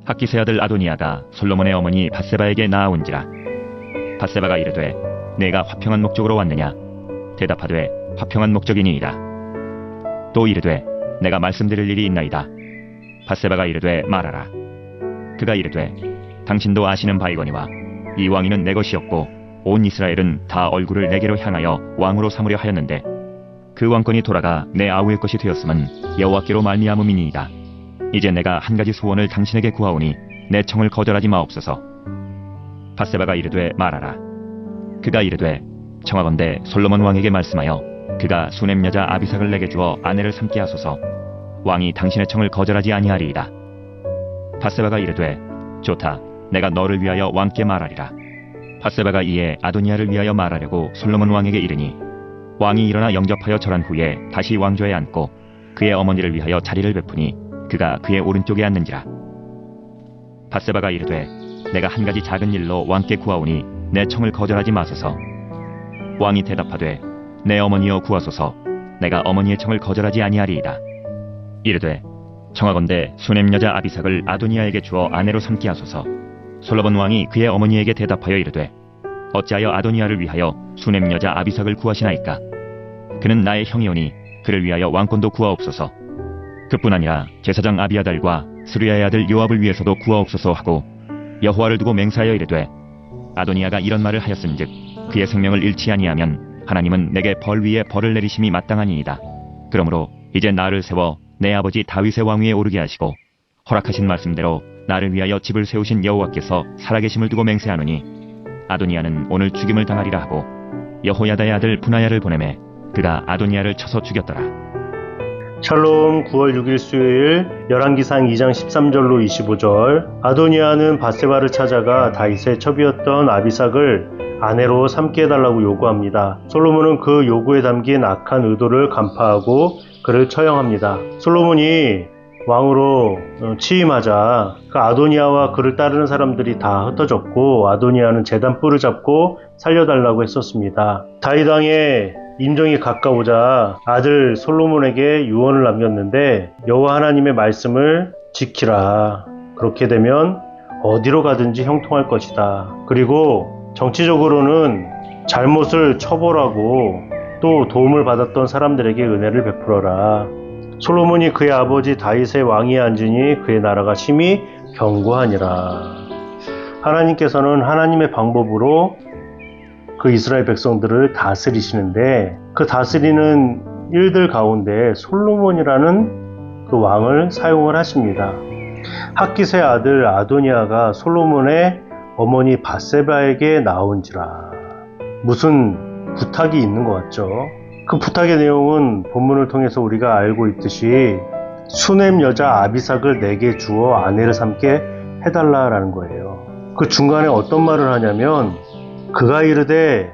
학기세 아들 아도니아가 솔로몬의 어머니 밧세바에게 나아온지라. 밧세바가 이르되 내가 화평한 목적으로 왔느냐? 대답하되 화평한 목적이니이다. 또 이르되 내가 말씀드릴 일이 있나이다. 밧세바가 이르되 말하라. 그가 이르되 당신도 아시는 바이거니와 이 왕위는 내 것이었고 온 이스라엘은 다 얼굴을 내게로 향하여 왕으로 삼으려 하였는데 그 왕권이 돌아가 내 아우의 것이 되었음은 여호와께로 말미암음이니이다. 이제 내가 한 가지 소원을 당신에게 구하오니 내 청을 거절하지 마옵소서. 밧세바가 이르되 말하라. 그가 이르되 청하건대 솔로몬 왕에게 말씀하여 그가 수넴 여자 아비삭을 내게 주어 아내를 삼게 하소서. 왕이 당신의 청을 거절하지 아니하리이다. 밧세바가 이르되 좋다. 내가 너를 위하여 왕께 말하리라. 밧세바가 이에 아도니아를 위하여 말하려고 솔로몬 왕에게 이르니 왕이 일어나 영접하여 절한 후에 다시 왕좌에 앉고 그의 어머니를 위하여 자리를 베푸니 그가 그의 오른쪽에 앉는지라. 밧세바가 이르되 내가 한 가지 작은 일로 왕께 구하오니 내 청을 거절하지 마소서. 왕이 대답하되 내 어머니여 구하소서. 내가 어머니의 청을 거절하지 아니하리이다. 이르되 청하건대 수넴 여자 아비삭을 아도니아에게 주어 아내로 삼게 하소서. 솔로몬 왕이 그의 어머니에게 대답하여 이르되 어찌하여 아도니아를 위하여 수넴 여자 아비삭을 구하시나이까? 그는 나의 형이오니 그를 위하여 왕권도 구하옵소서. 그뿐 아니라 제사장 아비아달과 스루야의 아들 요압을 위해서도 구하옵소서 하고 여호와를 두고 맹세하여 이르되 아도니아가 이런 말을 하였은즉 그의 생명을 잃지 아니하면 하나님은 내게 벌 위에 벌을 내리심이 마땅하니이다. 그러므로 이제 나를 세워 내 아버지 다윗의 왕위에 오르게 하시고 허락하신 말씀대로 나를 위하여 집을 세우신 여호와께서 살아계심을 두고 맹세하노니 아도니아는 오늘 죽임을 당하리라 하고 여호야다의 아들 분하야를 보내매 그가 아도니아를 쳐서 죽였더라. 샬롬. 9월 6일 수요일. 열왕기상 2장 13절로 25절. 아도니아는 밧세바를 찾아가 다윗의 첩이었던 아비삭을 아내로 삼게 해달라고 요구합니다. 솔로몬은 그 요구에 담긴 악한 의도를 간파하고 그를 처형합니다. 솔로몬이 왕으로 취임하자 그 아도니아와 그를 따르는 사람들이 다 흩어졌고 아도니아는 제단 뿔을 잡고 살려달라고 했었습니다. 다윗 왕의 임종이 가까우자 아들 솔로몬에게 유언을 남겼는데 여호와 하나님의 말씀을 지키라. 그렇게 되면 어디로 가든지 형통할 것이다. 그리고 정치적으로는 잘못을 처벌하고 또 도움을 받았던 사람들에게 은혜를 베풀어라. 솔로몬이 그의 아버지 다윗의 왕위에 앉으니 그의 나라가 심히 견고하니라. 하나님께서는 하나님의 방법으로 그 이스라엘 백성들을 다스리시는데 그 다스리는 일들 가운데 솔로몬이라는 그 왕을 사용을 하십니다. 학기세 아들 아도니아가 솔로몬의 어머니 밧세바에게 나온지라. 무슨 부탁이 있는 것 같죠. 그 부탁의 내용은 본문을 통해서 우리가 알고 있듯이 수넴 여자 아비삭을 내게 주어 아내를 삼게 해달라라는 거예요. 그 중간에 어떤 말을 하냐면 그가 이르되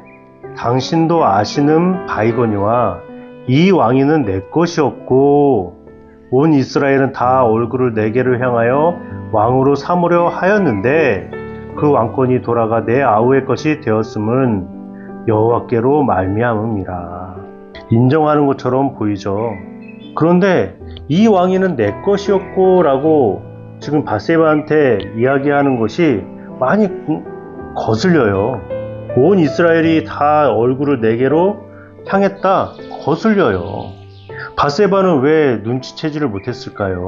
당신도 아시는 바이거니와 이 왕위는 내 것이었고 온 이스라엘은 다 얼굴을 내게로 향하여 왕으로 삼으려 하였는데 그 왕권이 돌아가 내 아우의 것이 되었음은 여호와께로 말미암음이라. 인정하는 것처럼 보이죠. 그런데 이 왕위는 내 것이었고 라고 지금 밧세바한테 이야기하는 것이 많이 거슬려요. 온 이스라엘이 다 얼굴을 내게로 향했다. 거슬려요. 밧세바는 왜 눈치채지를 못했을까요?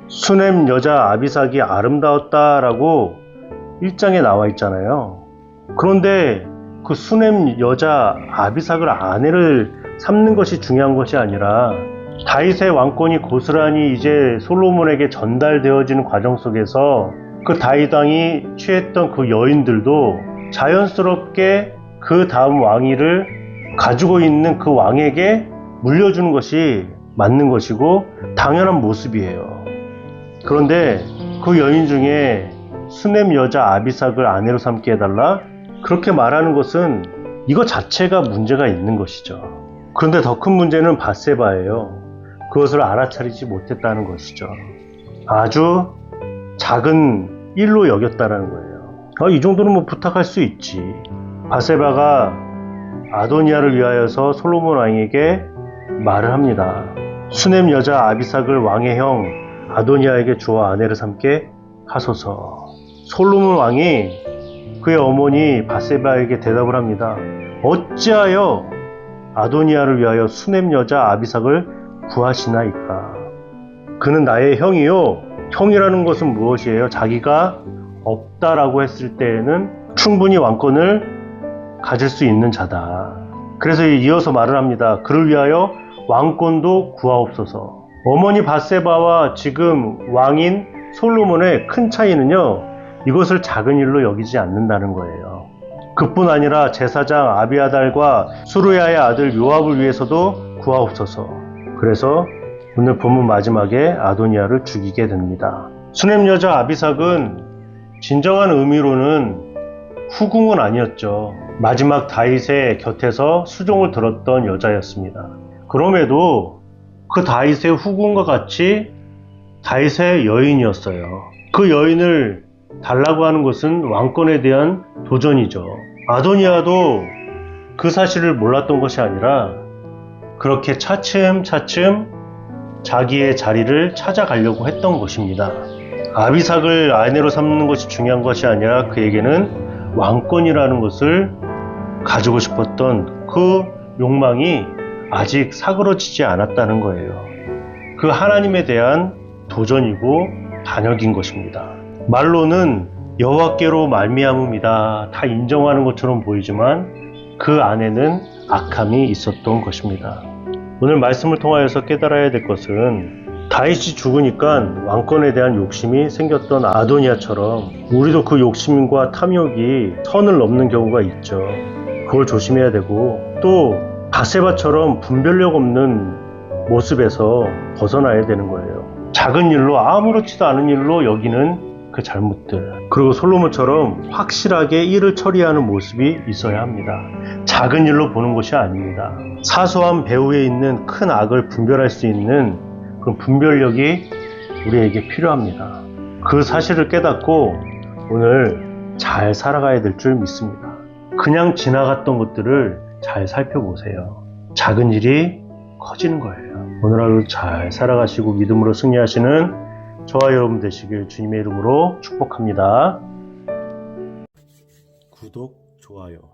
수넴 여자 아비삭이 아름다웠다라고 1장에 나와 있잖아요. 그런데 그 수넴 여자 아비삭을 아내를 삼는 것이 중요한 것이 아니라 다윗의 왕권이 고스란히 이제 솔로몬에게 전달되어지는 과정 속에서 그 다윗 왕이 취했던 그 여인들도 자연스럽게 그 다음 왕위를 가지고 있는 그 왕에게 물려주는 것이 맞는 것이고 당연한 모습이에요. 그런데 그 여인 중에 수넴 여자 아비삭을 아내로 삼게 해달라? 그렇게 말하는 것은 이거 자체가 문제가 있는 것이죠. 그런데 더 큰 문제는 밧세바예요. 그것을 알아차리지 못했다는 것이죠. 아주 작은 일로 여겼다는 거예요. 이 정도는 뭐 부탁할 수 있지. 밧세바가 아도니아를 위하여서 솔로몬 왕에게 말을 합니다. 수넴 여자 아비삭을 왕의 형 아도니아에게 주어 아내를 삼게 하소서. 솔로몬 왕이 그의 어머니 밧세바에게 대답을 합니다. 어찌하여 아도니아를 위하여 수냄 여자 아비삭을 구하시나이까? 그는 나의 형이요. 형이라는 것은 무엇이에요? 자기가 없다라고 했을 때에는 충분히 왕권을 가질 수 있는 자다. 그래서 이어서 말을 합니다. 그를 위하여 왕권도 구하옵소서. 어머니 밧세바와 지금 왕인 솔로몬의 큰 차이는요, 이것을 작은 일로 여기지 않는다는 거예요. 그뿐 아니라 제사장 아비아달과 수르야의 아들 요압을 위해서도 구하옵소서. 그래서 오늘 본문 마지막에 아도니아를 죽이게 됩니다. 수냄 여자 아비삭은 진정한 의미로는 후궁은 아니었죠. 마지막 다윗의 곁에서 수종을 들었던 여자였습니다. 그럼에도 그 다윗의 후궁과 같이 다윗의 여인이었어요. 그 여인을 달라고 하는 것은 왕권에 대한 도전이죠. 아도니아도 그 사실을 몰랐던 것이 아니라 그렇게 차츰차츰 자기의 자리를 찾아가려고 했던 것입니다. 아비삭을 아내로 삼는 것이 중요한 것이 아니라 그에게는 왕권이라는 것을 가지고 싶었던 그 욕망이 아직 사그러지지 않았다는 거예요. 그 하나님에 대한 도전이고 반역인 것입니다. 말로는 여호와께로 말미암음이다 다 인정하는 것처럼 보이지만 그 안에는 악함이 있었던 것입니다. 오늘 말씀을 통하여서 깨달아야 될 것은 다윗이 죽으니까 왕권에 대한 욕심이 생겼던 아도니아처럼 우리도 그 욕심과 탐욕이 선을 넘는 경우가 있죠. 그걸 조심해야 되고 또 밧세바처럼 분별력 없는 모습에서 벗어나야 되는 거예요. 작은 일로 아무렇지도 않은 일로 여기는 그 잘못들, 그리고 솔로몬처럼 확실하게 일을 처리하는 모습이 있어야 합니다. 작은 일로 보는 것이 아닙니다. 사소한 배후에 있는 큰 악을 분별할 수 있는 그런 분별력이 우리에게 필요합니다. 그 사실을 깨닫고 오늘 잘 살아가야 될 줄 믿습니다. 그냥 지나갔던 것들을 잘 살펴보세요. 작은 일이 커지는 거예요. 오늘 하루 잘 살아가시고 믿음으로 승리하시는 저와 여러분 되시길 주님의 이름으로 축복합니다. 구독, 좋아요